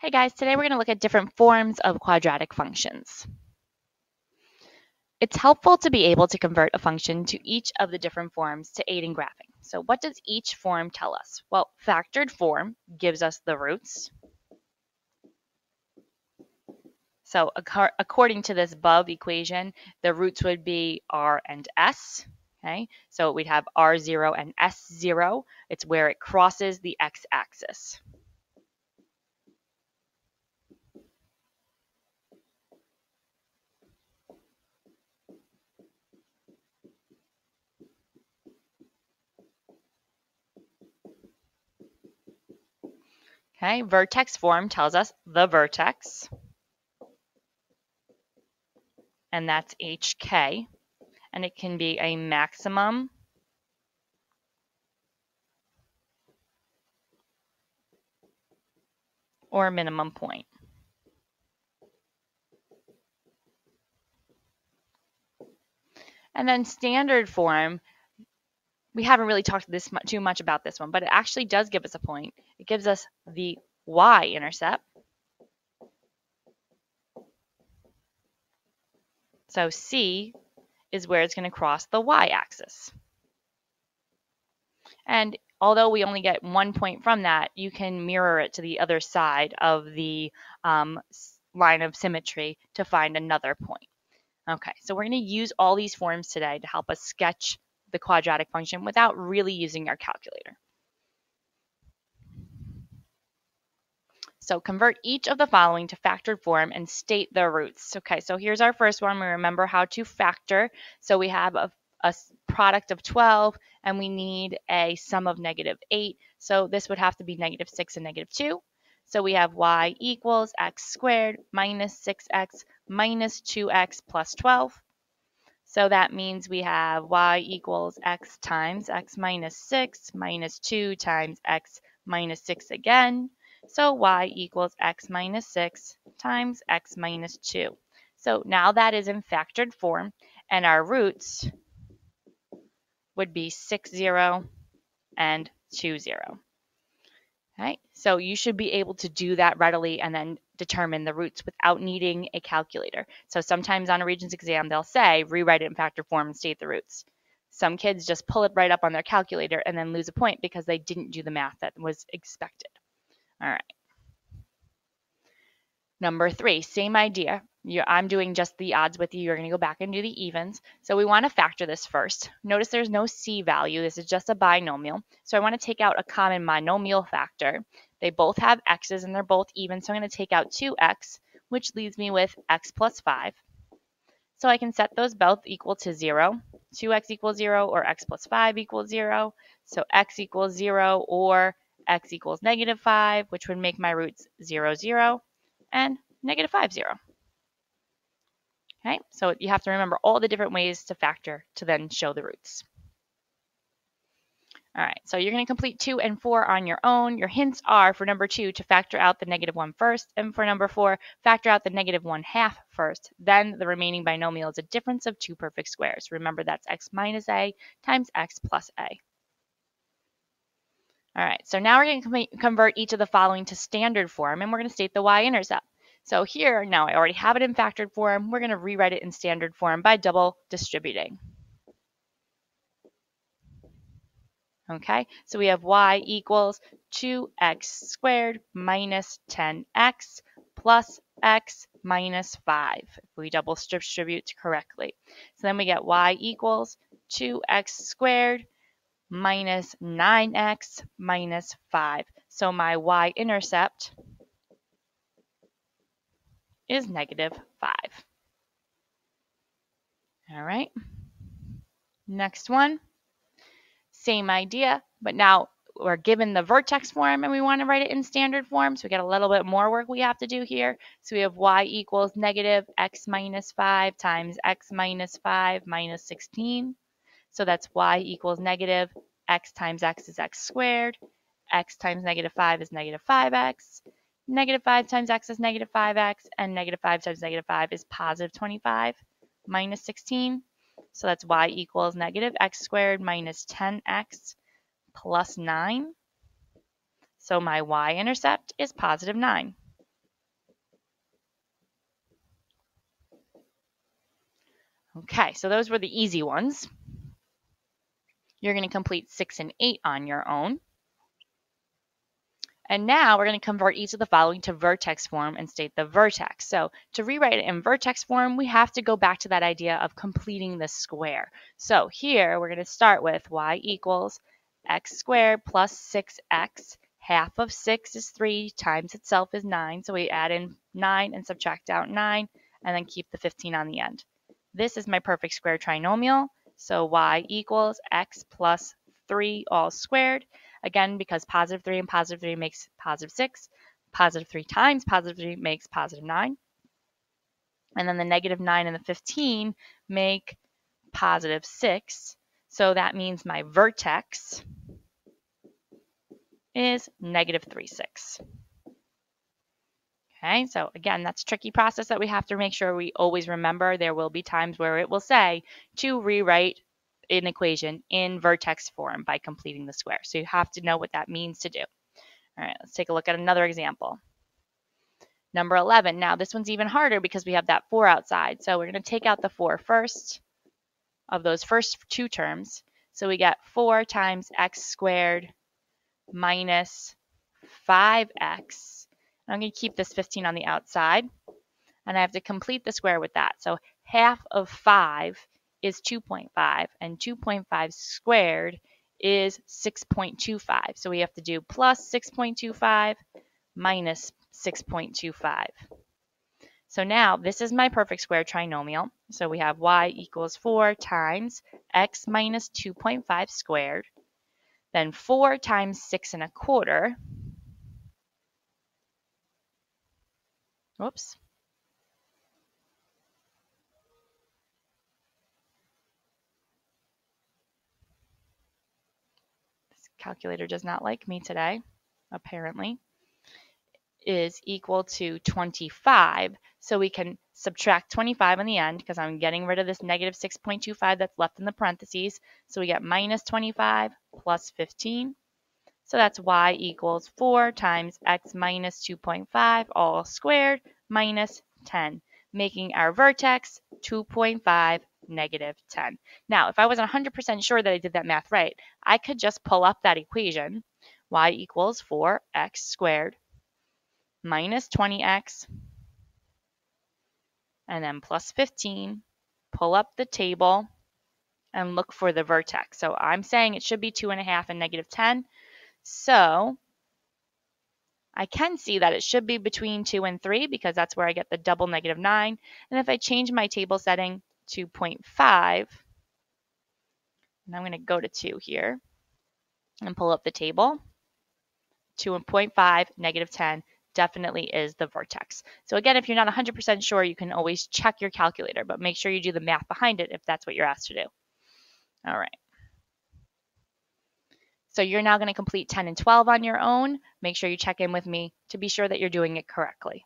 Hey guys, today we're going to look at different forms of quadratic functions. It's helpful to be able to convert a function to each of the different forms to aid in graphing. So what does each form tell us? Well, factored form gives us the roots. So according to this above equation, the roots would be r and s. Okay, so we'd have r0 and s0. It's where it crosses the x-axis. Okay, vertex form tells us the vertex, and that's hk, and it can be a maximum or a minimum point. And then standard form, we haven't really talked too much about this one, but it actually does give us a point. It gives us the y-intercept. So C is where it's going to cross the y-axis. And although we only get 1 point from that, you can mirror it to the other side of the line of symmetry to find another point. Okay, so we're going to use all these forms today to help us sketch the quadratic function without really using our calculator. So convert each of the following to factored form and state their roots. Okay, so here's our first one. We remember how to factor. So we have a product of 12 and we need a sum of -8. So this would have to be -6 and -2. So we have y equals x squared minus 6x minus 2x plus 12. So that means we have y equals x times x minus 6 minus 2 times x minus 6 again. So y equals x minus 6 times x minus 2. So now that is in factored form, and our roots would be 6, 0, and 2, 0. Okay, so you should be able to do that readily and then determine the roots without needing a calculator. So sometimes on a Regents exam, they'll say, rewrite it in factor form and state the roots. Some kids just pull it right up on their calculator and then lose a point because they didn't do the math that was expected. All right. Number 3, same idea. I'm doing just the odds with you. You're going to go back and do the evens. So we want to factor this first. Notice there's no C value. This is just a binomial. So I want to take out a common monomial factor. They both have x's and they're both even. So I'm going to take out 2x, which leaves me with x plus 5. So I can set those both equal to 0. 2x equals 0 or x plus 5 equals 0. So x equals 0 or x equals -5, which would make my roots 0, 0. And -5, 0. Okay, so you have to remember all the different ways to factor to then show the roots. All right, so you're going to complete 2 and 4 on your own. Your hints are for number 2 to factor out the -1 first, and for number 4, factor out the -1/2 first. Then the remaining binomial is a difference of 2 perfect squares. Remember that's x minus a times x plus a. All right, so now we're going to convert each of the following to standard form, and we're going to state the y-intercept. So here, now I already have it in factored form. We're going to rewrite it in standard form by double distributing. Okay, so we have y equals 2x squared minus 10x plus x minus 5, if we double distribute correctly. So then we get y equals 2x squared minus 9x minus 5. So my y-intercept is -5. All right. Next one. Same idea, but now we're given the vertex form and we want to write it in standard form. So we got a little bit more work we have to do here. So we have y equals -x minus 5 times x minus 5 minus 16. So that's y equals x times x is x squared. X times -5 is -5x. -5 times x is -5x, and -5 times -5 is +25 minus 16. So that's y equals -x squared minus 10x plus 9. So my y-intercept is +9. Okay, so those were the easy ones. You're going to complete 6 and 8 on your own. And now we're going to convert each of the following to vertex form and state the vertex. So to rewrite it in vertex form, we have to go back to that idea of completing the square. So here we're going to start with y equals x squared plus 6x. Half of 6 is 3 times itself is 9. So we add in 9 and subtract out 9 and then keep the 15 on the end. This is my perfect square trinomial. So y equals x plus 3 all squared. Again, because positive 3 and positive 3 makes positive 6. Positive 3 times positive 3 makes positive 9. And then the negative 9 and the 15 make positive 6. So that means my vertex is negative 3, 6. Okay, so again, that's a tricky process that we have to make sure we always remember. There will be times where it will say to rewrite an equation in vertex form by completing the square. So you have to know what that means to do. All right, let's take a look at another example. Number 11. Now this one's even harder because we have that 4 outside. So we're going to take out the 4 first of those first two terms. So we get 4 times x squared minus 5x. I'm going to keep this 15 on the outside. And I have to complete the square with that. So half of 5 is 2.5. And 2.5 squared is 6.25. So we have to do plus 6.25 minus 6.25. So now this is my perfect square trinomial. So we have y equals 4 times x minus 2.5 squared. Then 4 times 6 1/4. Whoops. This calculator does not like me today, apparently. Is equal to 25. So we can subtract 25 on the end because I'm getting rid of this negative 6.25 that's left in the parentheses. So we get minus 25 plus 15. So that's y equals 4 times x minus 2.5 all squared minus 10, making our vertex 2.5, negative 10. Now, if I wasn't 100% sure that I did that math right, I could just pull up that equation. Y equals 4x squared minus 20x, and then plus 15, pull up the table, and look for the vertex. So I'm saying it should be 2.5 and negative 10. So I can see that it should be between 2 and 3 because that's where I get the double negative 9. And if I change my table setting to 0.5, and I'm going to go to 2 here and pull up the table, 2.5, negative 10, definitely is the vertex. So again, if you're not 100% sure, you can always check your calculator, but make sure you do the math behind it if that's what you're asked to do. All right. So you're now going to complete 10 and 12 on your own. Make sure you check in with me to be sure that you're doing it correctly.